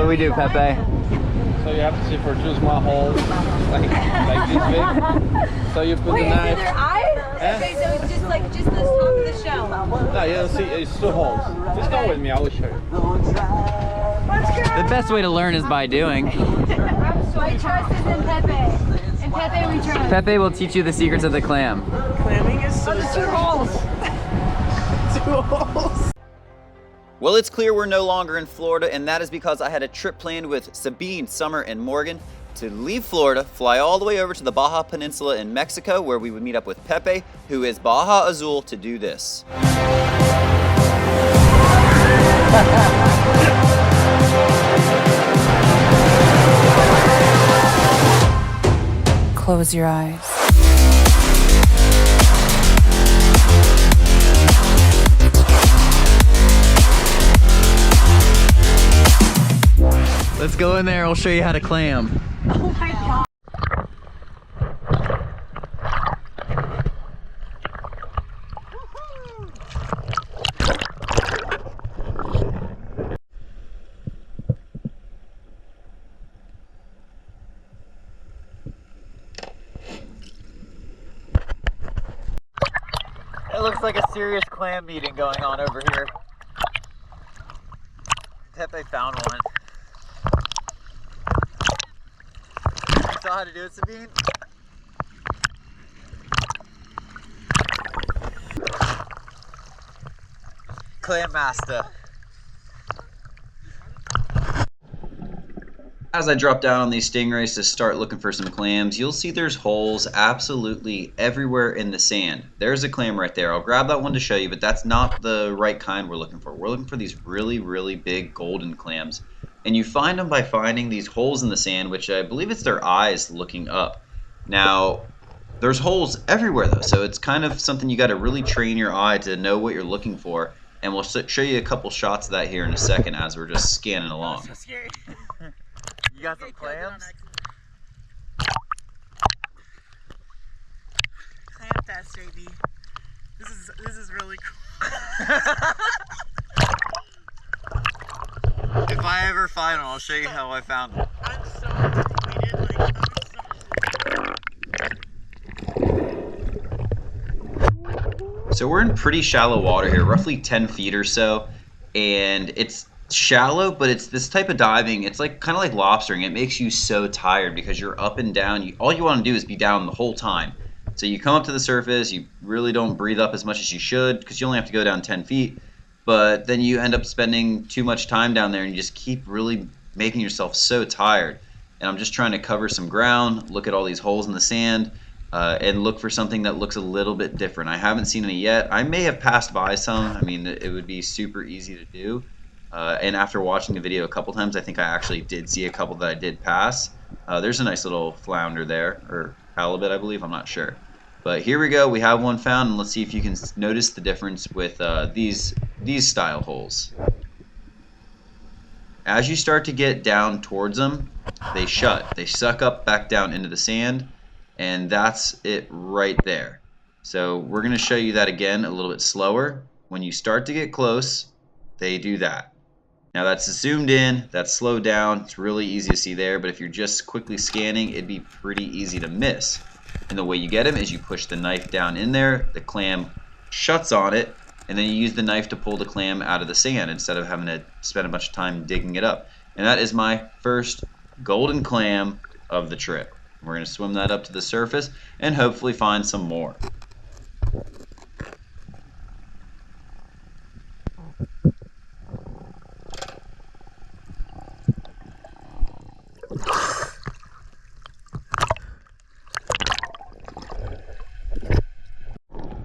do we do, Pepe? So you have to see for two small holes, like this big. So you put the knife. Their eyes? Okay, so it's just like just the top of the shell. No, you don't see. It's two holes. Just go with me. I will show you. The best way to learn is by doing. My trust is in Pepe. And Pepe we trust. Pepe will teach you the secrets of the clam. Clamming is so Two holes. 2 holes. Well, it's clear we're no longer in Florida, and that is because I had a trip planned with Sabine, Summer, and Morgan to leave Florida, fly all the way over to the Baja Peninsula in Mexico, where we would meet up with Pepe, who is Baja Azul, to do this. Close your eyes. Let's go in there, I'll show you how to clam. Oh my god. It looks like a serious clam meeting going on over here. Pepe found one. You saw how to do it, Sabine? Clam master. As I drop down on these stingrays to start looking for some clams, you'll see there's holes absolutely everywhere in the sand. There's a clam right there. I'll grab that one to show you, but that's not the right kind we're looking for. We're looking for these really, really big golden clams. And you find them by finding these holes in the sand, which I believe it's their eyes looking up. Now, there's holes everywhere though, so it's kind of something you got to really train your eye to know what you're looking for. And we'll show you a couple shots of that here in a second as we're just scanning along. So scary. You got some clams? Clamp that straight, B. This is really cool. If I ever find one, I'll show you how I found one. I'm so disappointed. Like, So we're in pretty shallow water here, roughly 10 feet or so, and it's shallow, but it's this type of diving, it's like kind of like lobstering. It makes you so tired because you're up and down. All you want to do is be down the whole time. So you come up to the surface, you really don't breathe up as much as you should because you only have to go down 10 feet, but then you end up spending too much time down there and you just keep really making yourself so tired. And I'm just trying to cover some ground, look at all these holes in the sand, and look for something that looks a little bit different. I haven't seen any yet. I may have passed by some. I mean, it would be super easy to do. And after watching the video a couple times, I think I actually did see a couple that I did pass. There's a nice little flounder there, or halibut, I believe. I'm not sure. But here we go. We have one found, and let's see if you can notice the difference with these style holes. As you start to get down towards them, they shut. They suck up back down into the sand, and that's it right there. So we're going to show you that again a little bit slower. When you start to get close, they do that. Now that's zoomed in, that's slowed down, it's really easy to see there, but if you're just quickly scanning, it'd be pretty easy to miss. And the way you get them is you push the knife down in there, the clam shuts on it, and then you use the knife to pull the clam out of the sand instead of having to spend a bunch of time digging it up. And that is my first golden clam of the trip. We're going to swim that up to the surface and hopefully find some more.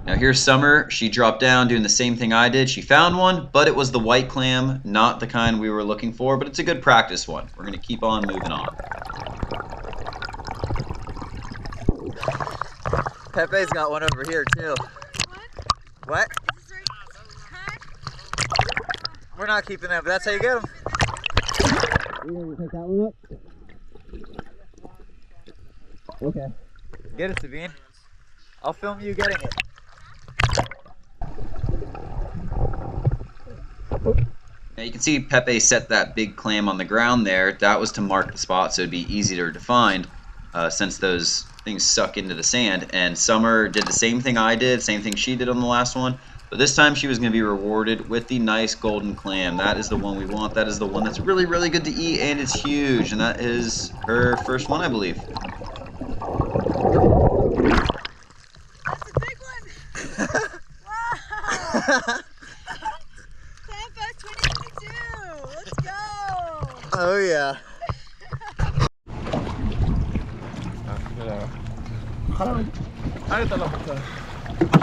Now here's Summer. She dropped down doing the same thing I did. She found one, but it was the white clam, not the kind we were looking for, but it's a good practice one. We're going to keep on moving on. Pepe's got one over here too. What? We're not keeping that, but that's how you get them. You're going to take that one up? Okay. Get it, Sabine. I'll film you getting it. Now you can see Pepe set that big clam on the ground there. That was to mark the spot so it'd be easier to find since those things suck into the sand. And Summer did the same thing I did, same thing she did on the last one. But this time she was going to be rewarded with the nice golden clam. That is the one we want. That is the one that's really, really good to eat, and it's huge. And that is her first one, I believe. That's a big one. Wow. Tampa 2022. Let's go. Oh yeah.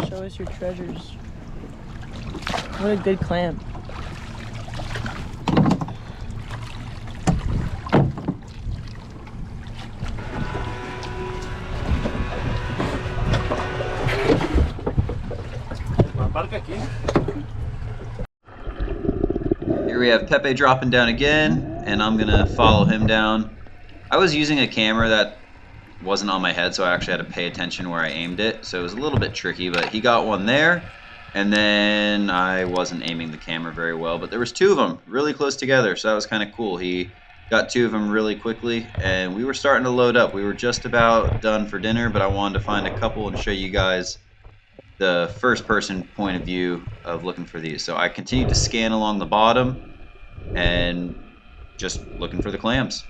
Show us your treasures. What a good clam. Here we have Pepe dropping down again, and I'm going to follow him down. I was using a camera that wasn't on my head, so I actually had to pay attention where I aimed it, so it was a little bit tricky, but he got one there, and then I wasn't aiming the camera very well, but there was two of them really close together, so that was kind of cool. He got two of them really quickly, and we were starting to load up. We were just about done for dinner, but I wanted to find a couple and show you guys the first person point of view of looking for these. So I continued to scan along the bottom and just looking for the clams.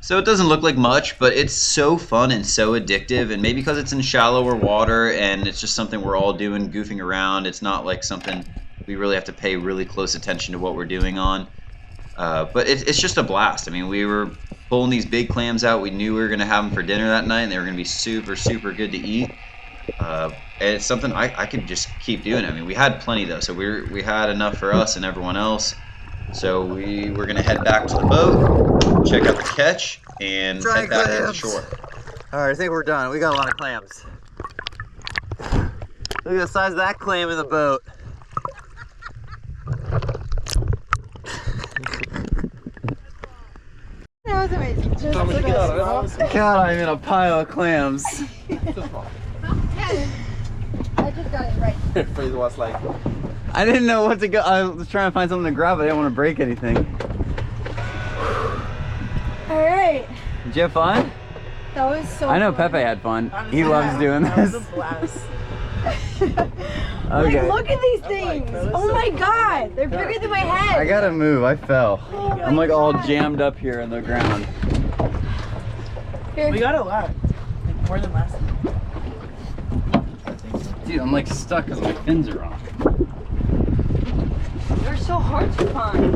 So it doesn't look like much, but it's so fun and so addictive, and maybe because it's in shallower water and it's just something we're all doing, goofing around, it's not like something we really have to pay really close attention to what we're doing on. But it's just a blast. I mean, we were pulling these big clams out. We knew we were going to have them for dinner that night, and they were going to be super, super good to eat. And it's something I could just keep doing. I mean, we had plenty, though, so we had enough for us and everyone else. So we were going to head back to the boat, check out the catch, and head back to the shore. All right, I think we're done. We got a lot of clams. Look at the size of that clam in the boat. That was amazing. Just the best. God, I'm in a pile of clams. I just got it right. Freeze was like, I didn't know what to go. I was trying to find something to grab, but I didn't want to break anything. All right. Did you have fun? That was so I know fun. Pepe had fun. Honestly, He loves doing That was this. a blast. Okay. Like, look at these things. Oh my god. They're bigger than my head. I gotta move. I fell. Oh my I'm like all God. jammed up here in the ground. Here. We got a lot. Like more than last time. Dude, I'm like stuck because my fins are off. They're so hard to find.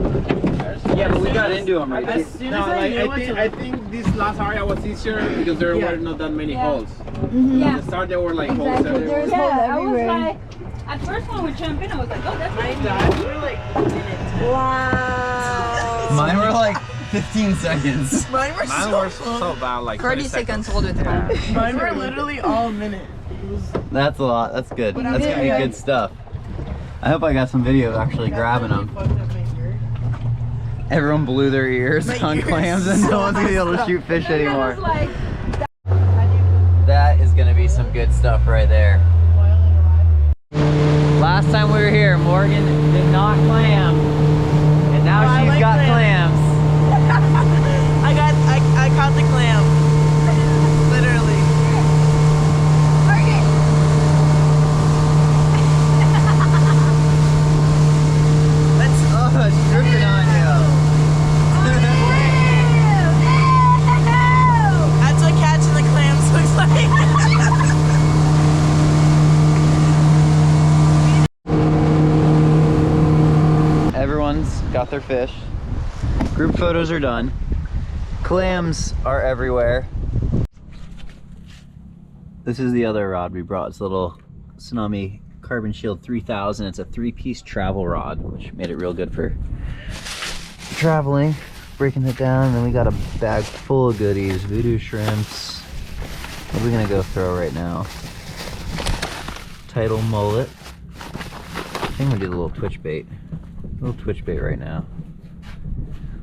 Yeah, but we got into them right As there. soon no, as I like, knew what to I think this last area was easier because there Yeah. were not that many Yeah. holes. Yeah. At the start there were like holes Exactly. everywhere. There's Yeah, holes I was everywhere. like, at first when we jumped in, I was like, oh, that's my nice. dives were like minutes. Wow. Mine were like 15 seconds. Mine were Mine so were so bad, like 30 seconds hold with time. Mine were literally all a minute. It was That's a lot. That's good. You That's did gonna be good. good stuff. I hope I got some video of actually grabbing them. fucked up my ear. Everyone blew their ears My on ears clams and no one's gonna be able to shoot fish I anymore. was like, That is gonna be some good stuff right there. Last time we were here, Morgan did not clam, and now I she's like got clams. clams. I caught the clam. Literally. Oh, it's dripping on That's what catching the clams looks like. you. Everyone's got their fish. Group photos are done. Clams are everywhere. This is the other rod we brought. It's a little Tsunami Carbon Shield 3000. It's a 3-piece travel rod, which made it real good for traveling. Breaking it down, and then we got a bag full of goodies. Voodoo shrimps. What are we gonna go throw right now? Tidal mullet. I think we do the little twitch bait. Little twitch bait right now.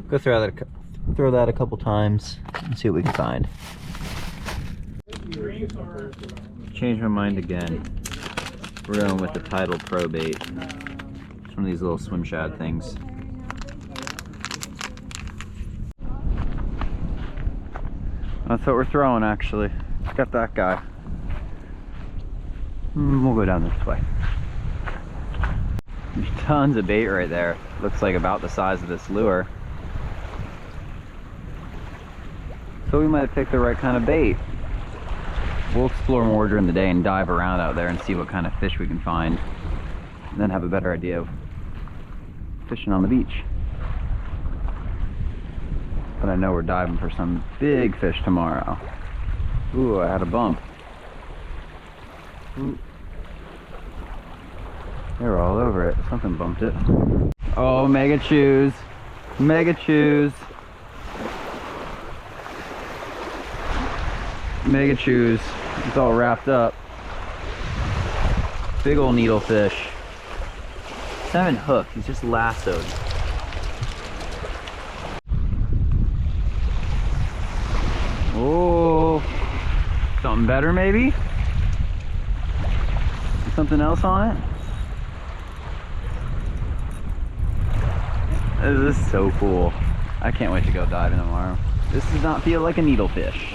Go throw that a couple times and see what we can find. Change my mind again. We're going with the Tidal Pro bait. It's one of these little swim shad things. That's what we're throwing, actually. Got that guy. We'll go down this way. There's tons of bait right there. Looks like about the size of this lure. So we might have picked the right kind of bait. We'll explore more during the day and dive around out there and see what kind of fish we can find. And then have a better idea of fishing on the beach. But I know we're diving for some big fish tomorrow. Ooh, I had a bump. Ooh. They were all over it. Something bumped it. Oh, mega chews. Mega chews. Mega chews. It's all wrapped up. Big old needlefish. He's not even hooked. He's just lassoed. Oh, something better maybe? Something else on it? This is so cool. I can't wait to go diving tomorrow. This does not feel like a needlefish.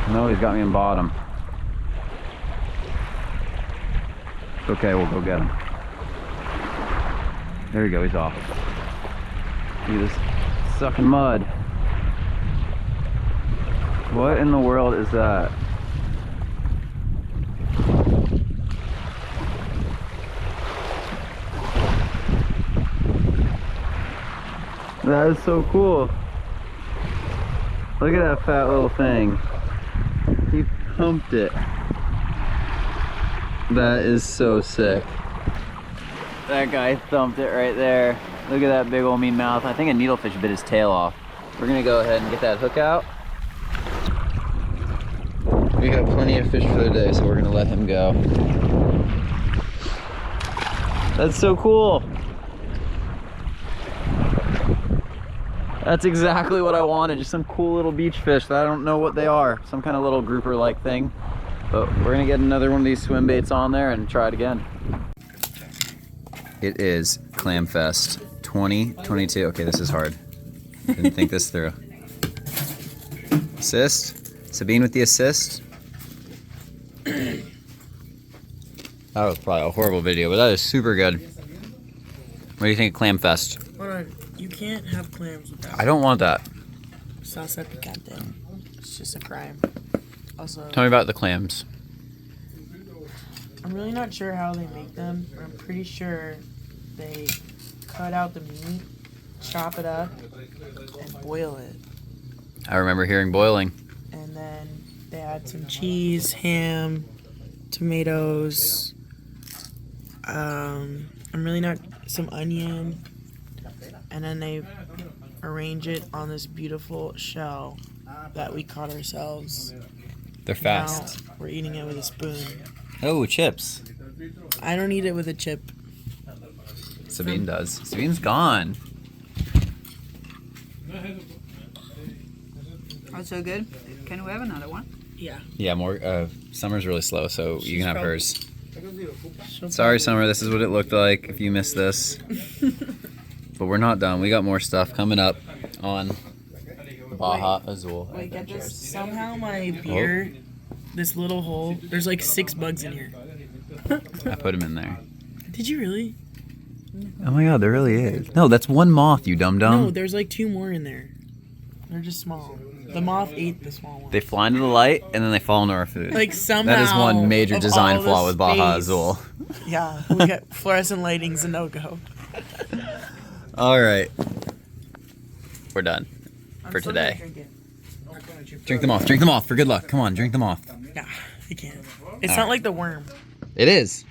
No, he's got me in bottom. It's okay, we'll go get him. There we go, he's off. Look at this sucking mud. What in the world is that? That is so cool. Look at that fat little thing. He pumped it. That is so sick. That guy thumped it right there. Look at that big old mean mouth. I think a needlefish bit his tail off. We're gonna go ahead and get that hook out. We got plenty of fish for the day, so we're gonna let him go. That's so cool. That's exactly what I wanted, just some cool little beach fish that I don't know what they are. Some kind of little grouper-like thing. But we're gonna get another one of these swim baits on there and try it again. It is Clam Fest 2022. Okay, this is hard. Didn't think this through. Assist. Sabine with the assist. That was probably a horrible video, but that is super good. What do you think of Clam Fest? Hold on, you can't have clams without I don't want that. salsa picante. It's just a crime. Also, Tell me about the clams. I'm really not sure how they make them, but I'm pretty sure they cut out the meat, chop it up, and boil it. I remember hearing boiling. And then they add some cheese, ham, tomatoes, I'm really not, some onion, and then they arrange it on this beautiful shell that we caught ourselves. They're fast. Now we're eating it with a spoon. Oh, chips. I don't eat it with a chip. Sabine does. Sabine's gone. Oh, so good. Can we have another one? Yeah. Yeah, more. Summer's really slow, so you can have hers. She'll Sorry, Summer. This is what it looked like if you missed this. But we're not done. We got more stuff coming up on Baja Azul. Wait, get this. Somehow my beer, this little hole, there's like 6 bugs in here. I put him in there. Did you really? Oh my god, there really is. No, that's one moth, you dum-dum. No, there's like 2 more in there. They're just small. The moth ate the small one. They fly into the light and then they fall into our food. Like somehow. That is one major of design all flaw the with Baja space- Azul. Yeah, we got fluorescent lighting's a no-go. All right, we're done I'm for still today. gonna drink it. Drink them off. Drink them off for good luck. Come on, drink them off. Nah, I can't. It's not like the worm. It is.